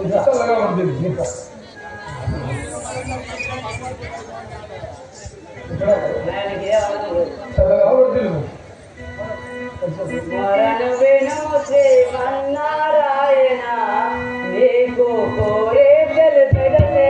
చల్లగా ఉంటుంది నీకు చల్లగా ఉంటుంది మరణ వేణు శ్రీమన్నారాయణ నీకు కోరే తెలిపెడలే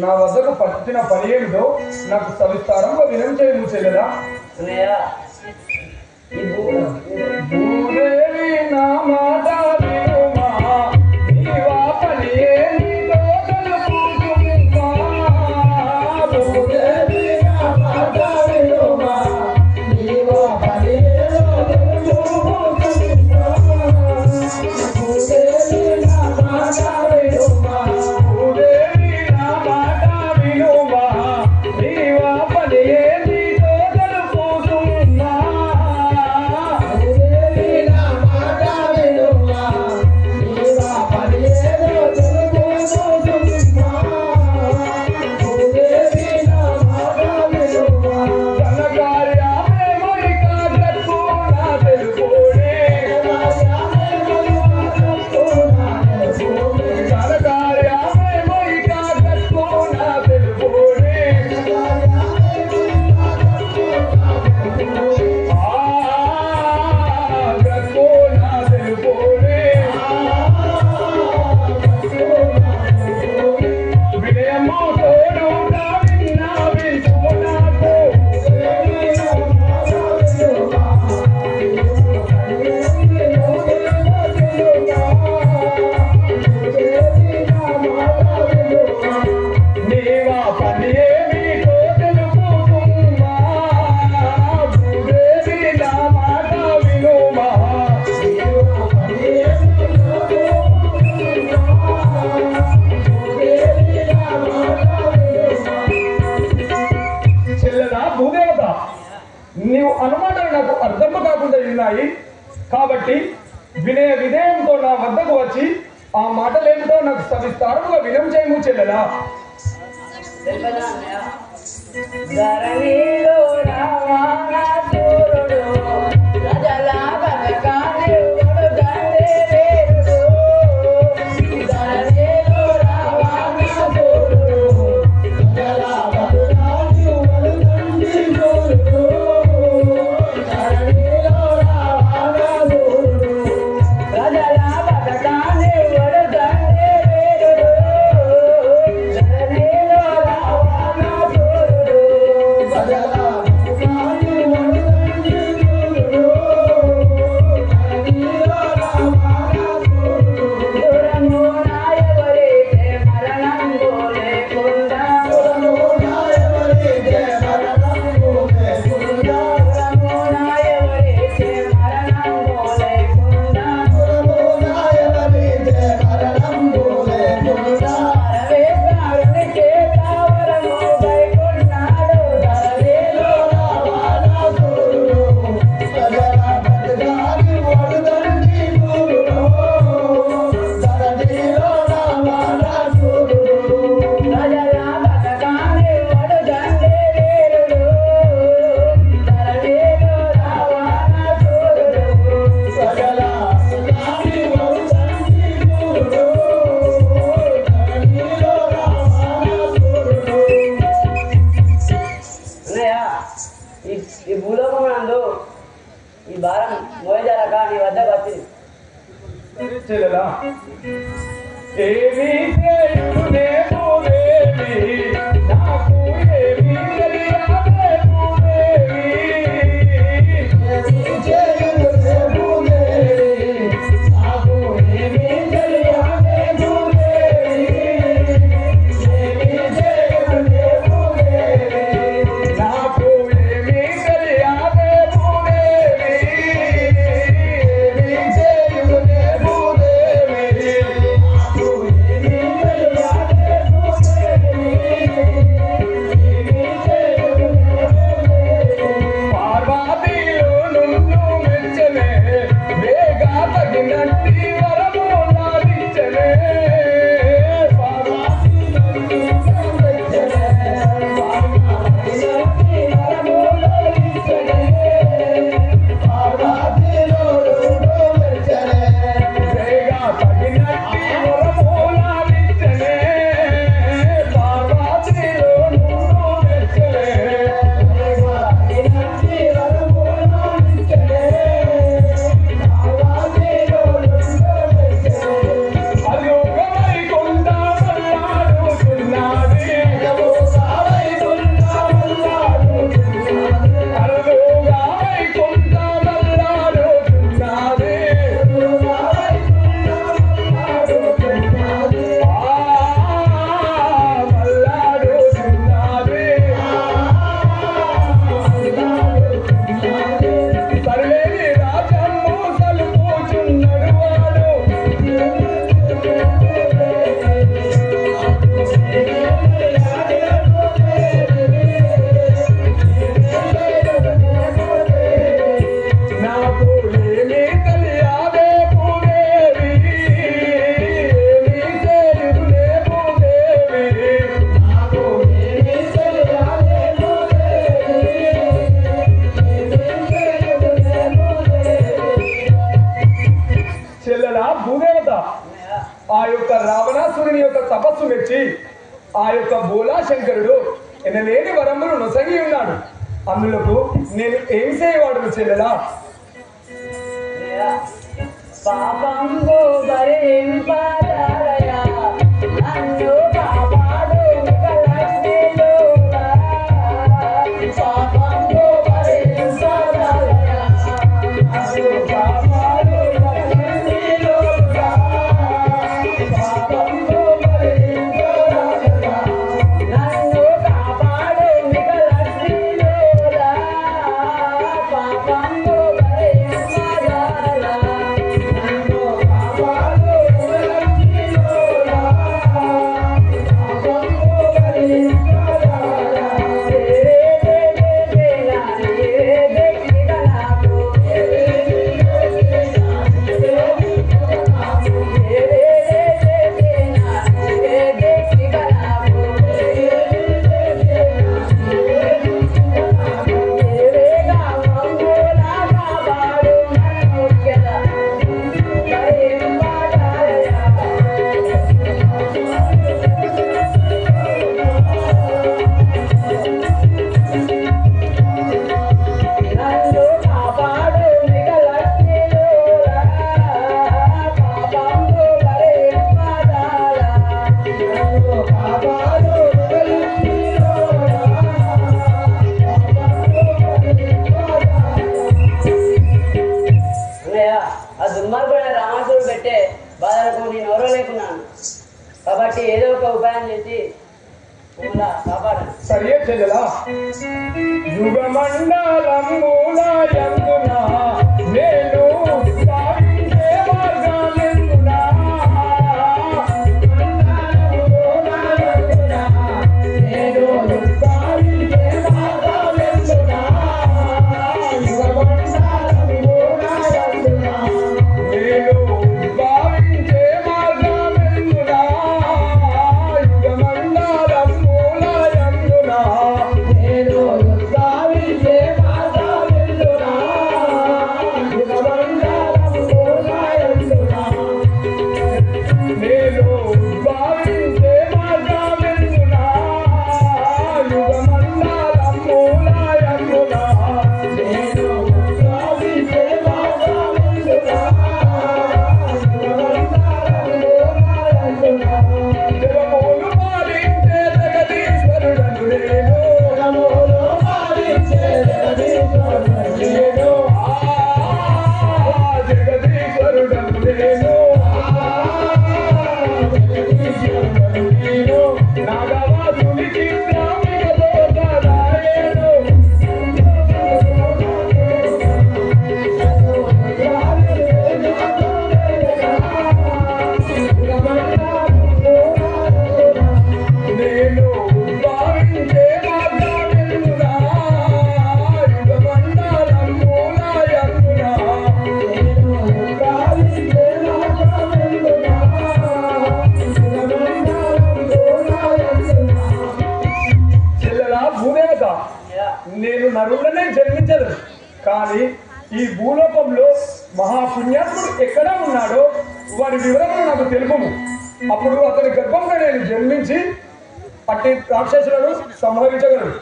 నా వద్దకు పట్టిన పని ఏమిటో నాకు సవిస్తారంగా వినం చేయము చెల్లెదా భూదేవి నా మాట వినుమా నీవా పని ఏమిటో తెలుపుతున్నా భూదేవి నా మాట వినుమా నీవా పని ఏమిటో తెలుపుతున్నా భూదేవి నా మాట వినుమా నీవు అనుమానాలు నాకు అర్థం కాకుండా ఉన్నాయి కాబట్టి వినయ విధేయంతో నా వద్దకు వచ్చి ఆ మాటలేమిటో నాకు సవిస్తారముగా వినం చేయము చెల్లెలా Bye. చెల్లెలా ఏమి చేయునే భూదేవి నాకు ఏమి తెలియదే భూదేవి ఏమి చేయునే భూదేవి నాకు ఏమి తెలియదే భూదేవి ఏమి చేయునే భూదేవి నాకు ఏమి తెలియదే భూదేవి ఏమి చేయునే భూదేవి పార్వతీలో నున్ను మెచ్చనే వేగా తగినట్టి వరము నాదిచ్చనే పార్వతీలో నున్ను మెచ్చనే వరము నాదిచ్చనే పార్వతీలో నున్ను మెచ్చనే వేగా తగినట్టి వరము నాదిచ్చనే పార్వతీలో నున్ను మెచ్చనే చెల్లెలా భూదేవత ఆ యొక్క రావణాసురుని యొక్క తపస్సు మెచ్చి ఆ యొక్క బోలా శంకరుడు ఎనలేని వరములు నొసగి ఉన్నాడు. అందులకు నేను ఏం చేయవాడు చెల్లెలా? పాపంబు భరింపరాలయ నన్ను కాపాడు లక్ష్మీలోలా పాపంబు భరింపరాలయ నన్ను కాపాడు లక్ష్మీలోలా పాపంబు భరింపరాలయ నన్ను కాపాడు లక్ష్మీలోలా పాపంబు భరింపరాలయ కాబట్టి ఏదో ఒక ఉపాయం చేసి కాపాడండి. సరే చెల్లెలా యుగమండలములయందున నేను సాగించే మార్గాలెందున నేను సాగించే మార్గాలెందున యుగమండలములయందున నేను సాగించే మార్గాలెందున యుగమండలములయందున నేను సాగించే మార్గాలెందున నేను నరులనే జన్మించదు, కానీ ఈ భూలోకంలో మహాపుణ్యాత్ముడు ఎక్కడ ఉన్నాడో వారి వివరములు నాకు తెలుపుము. అప్పుడు అతని గర్భంగా నేను జన్మించి అట్టి రాక్షసులను సంహరించగలను.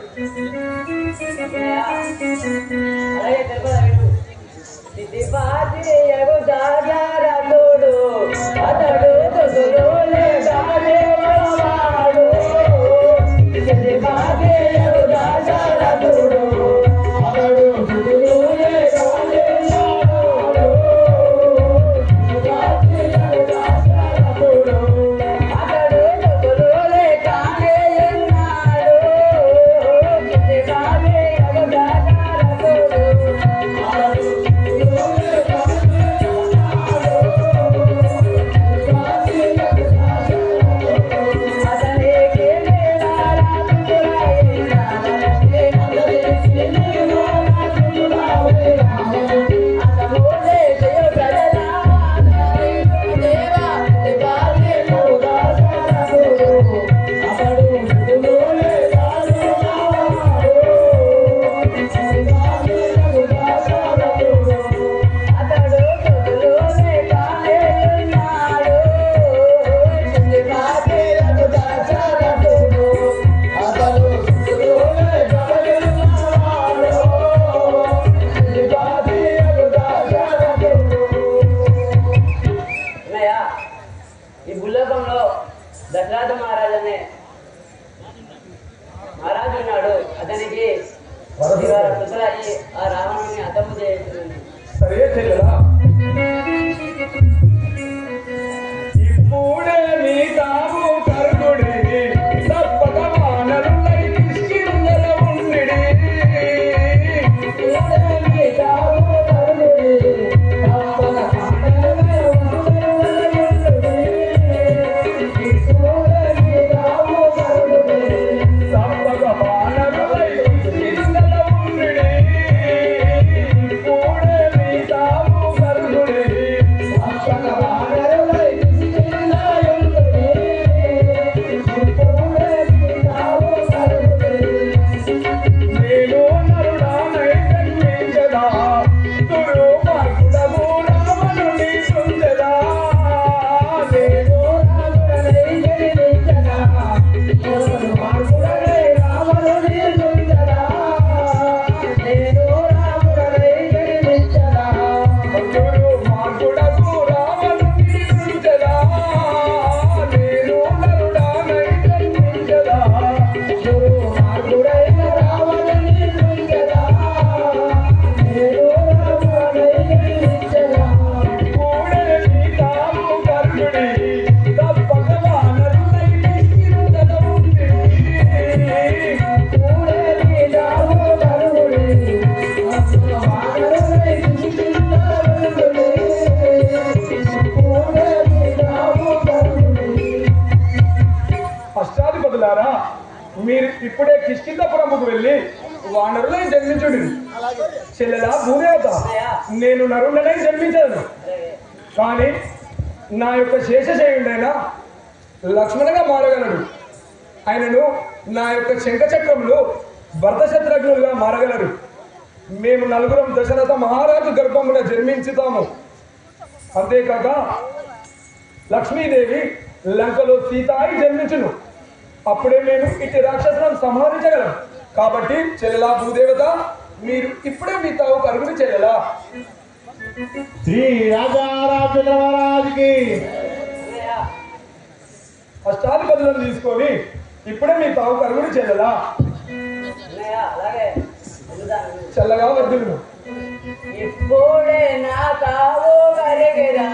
ఈ భూలోకంలో దశరథ మహారాజు అనే మహారాజు ఉన్నాడు. అతనికి పుత్రాయి ఆ రావణుని హతము చేస్తుంది. సరే చెల్లెలా, ఇప్పుడే మీ తాము కర్ణుడి తప్పక వానరులై కిష్కింధల ఉండిడి. ఇప్పుడే మీ తాము కర్ణుడి తప్పక మీరు ఇప్పుడే కిష్కింధపురముకు వెళ్ళి వానరులై జన్మించుడి. చెల్లెలా భూదేవత, నేను నరులనై జన్మించను, కానీ నా యొక్క శేషశయుడైన లక్ష్మణగా మారగలడు. ఆయనను నా యొక్క శంఖచక్రములు భరతశత్రుఘ్నులుగా మారగలరు. మేము నలుగురం దశరథ మహారాజు గర్భమున జన్మించుతాము. అంతేకాక లక్ష్మీదేవి లంకలో సీతాయి జన్మించును. అప్పుడే మేము ఇటు రాక్షసులను సంహరించగలం. కాబట్టి చెల్లెలా భూదేవత, మీరు ఇప్పుడే మీ తావు కరుగుని చెల్లెలా. శ్రీ రాజారాజుకి అష్టాధిపతులను తీసుకొని ఇప్పుడే మీ తావు కరుగుని చెల్లెలా. చల్లగా వర్ధులను ఇప్పుడే నా తావు కరిగిరా